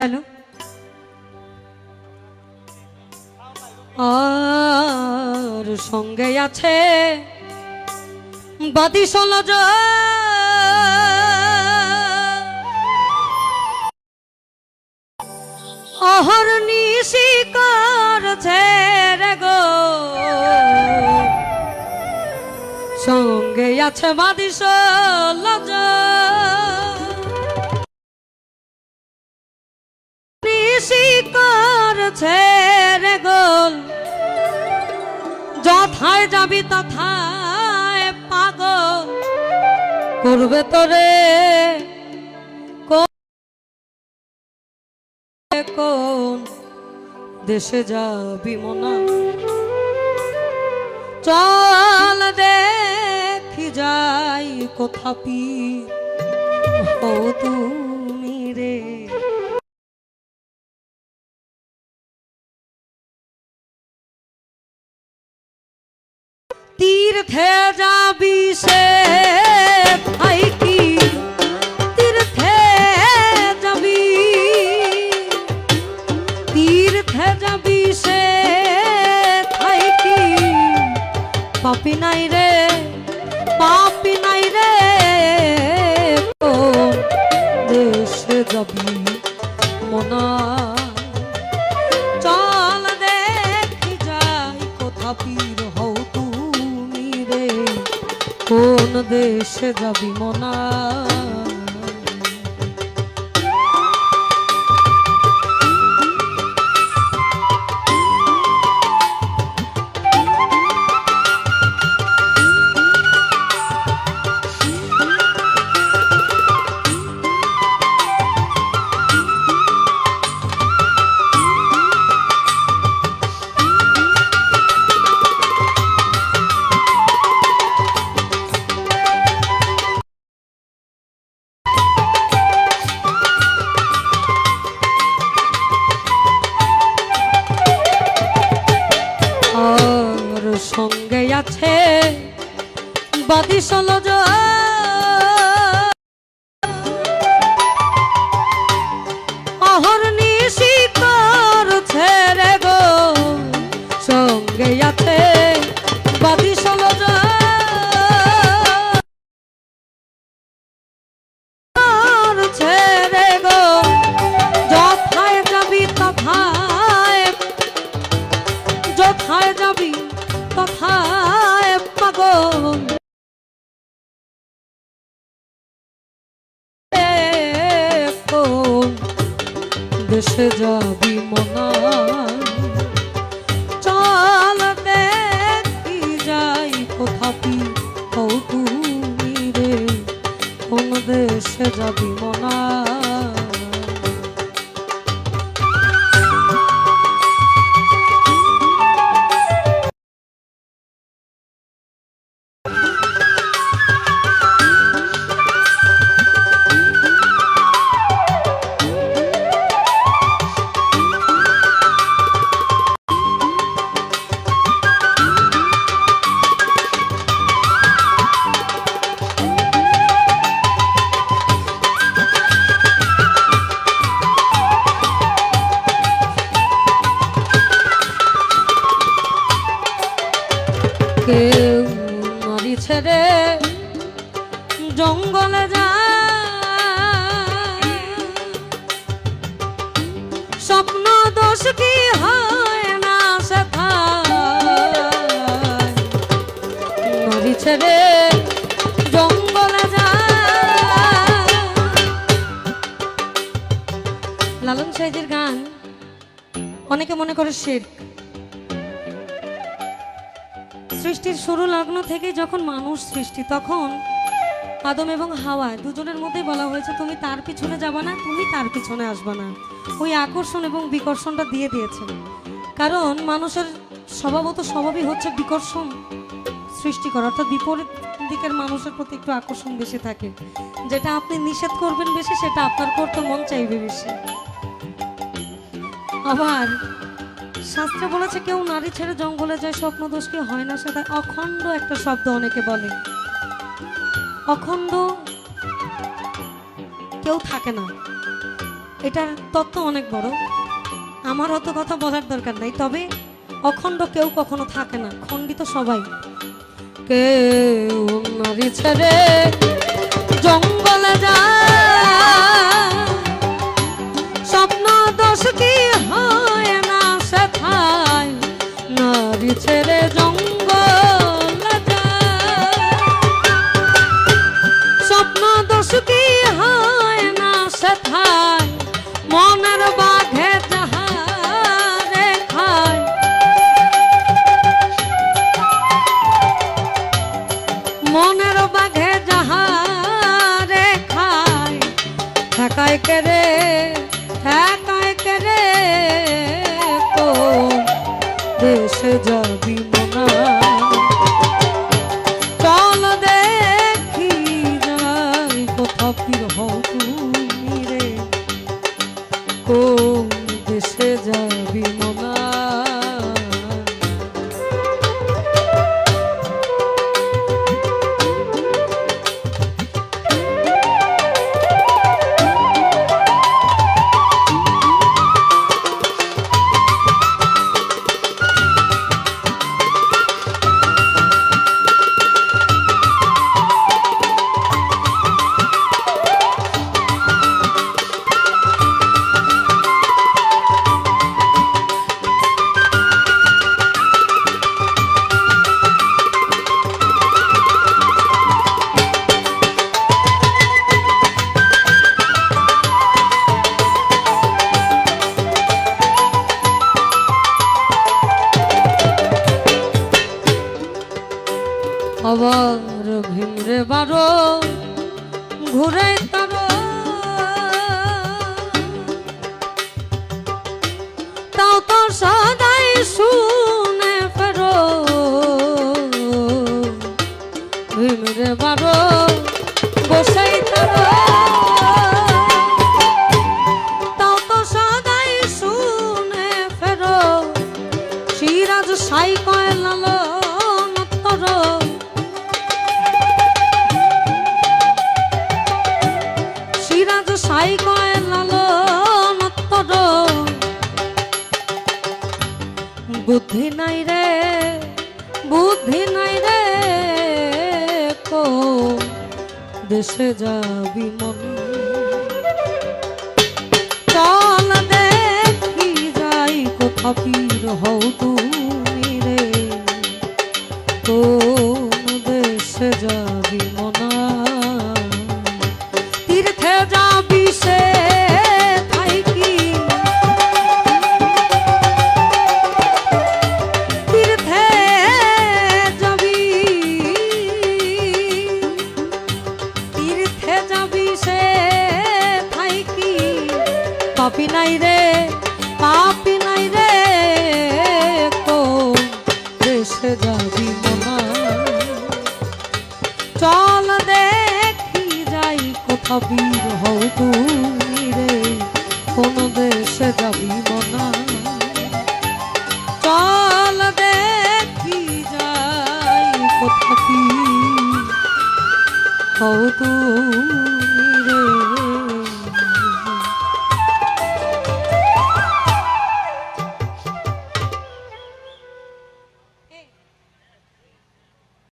Hello আর সঙ্গে আছে বাদি সলজ অহর্নি শিকার ছেড়ে গো সঙ্গে আছে বাদি সলজ শিকার ছেড়ে গোল যথায় যাবি তথায় পাগল করবে তোরে কোন দেশে যাবি মনা চল দেখি যাই কোথা পীর ও তুমি রে तीर्थे जाबी से भाई की तीर्थे जाबी से भाई की पापी नाई रे ओ देश जाबी मना चल देखी जाई कोथा पीर কোন দেশে যাবি মনা সঙ্গে আছে বাদি সলজ অহর্নি শিকার ছেড়ে গো সঙ্গে আছে বাদি সলজ ছেড়ে গো যথায় যাবি যথায় যাবি তথায় পাগল দেশে যাবি মনা চল দেখি যাই কোথা পীর ও তুমি রে কোন দেশে যাবি মনা কেউ নারী ছেড়ে জঙ্গলে যায় স্বপ্ন দোষ কি হয় না নারী ছেড়ে জঙ্গলে যায় লালন সাইজের গান অনেকে মনে করে শিরক সৃষ্টির শুরু লগ্ন থেকে যখন মানুষ সৃষ্টি তখন আদম এবং হাওয়া দুজনের মধ্যেই বলা হয়েছে তুমি তার পিছনে যাবা না তুমি তার পিছনে আসবা না ওই আকর্ষণ এবং বিকর্ষণটা দিয়ে দিয়েছে কারণ মানুষের স্বভাবই হচ্ছে বিকর্ষণ সৃষ্টি করা অর্থাৎ বিপরীত দিকের মানুষের প্রতি একটু আকর্ষণ বেশি থাকে যেটা আপনি নিষেধ করবেন বেশি সেটা আপনার করতে মন চাইবে বেশি আবার শাস্ত্রে বলেছে কেউ নারী ছেড়ে জঙ্গলে যায় স্বপ্ন দোষ কি হয় না সেটা অখণ্ড একটা শব্দ অনেকে বলে অখণ্ড কেউ থাকে না এটার তত্ত্ব অনেক বড়, আমার অত কথা বলার দরকার নাই। তবে অখণ্ড কেউ কখনো থাকে না, খণ্ডিত সবাই। কেউ নারী ছেড়ে জঙ্গলে যায়, স্বপ্ন দোষ কি হয় না সেথায়, নারী ছেড়ে জঙ্গলে যায়, স্বপ্ন দোষ কি হয় না সেথায়, মনের বাঘে যাহারে খায়, মনের বাঘে যাহারে খায়, ঠেকায় কেরে ঠেকায় কেরে কোন দেশে যাবি মনা, চল দেখি যাই কোথাও ফির হও তুমি রে, কোন দেশে যাবি মনা। আবার ভিমরে বারো ঘুরে তার, তাও তো সদাই শুনে ফেরো, ভিমরে বারো বসাই তার, তাও তো সদাই শুনে ফেরো, সিরাজ সাই কয় লালন তোর, সাই কয় লালন তোর, বুদ্ধি নাই রে বুদ্ধি নাই রে, কোন দেশে যাবি মন, চল দেখি যাই কোথা পীর হও তুমি রে, কোন দেশে যাবি মনা, তীর্থে যাবি সে থাইকি, তীর্থে যাবি, তীর্থে যাবি সে থাইকি, পাপি নাই রে পাপি নাই রে, কোন দেশে যাবি মনা, চল দেখি যাই কোথা বীর হও তুমি রে, কোন দেশে যাবি মনা, চল দেখি যাই কোথা বীর হও তুমি।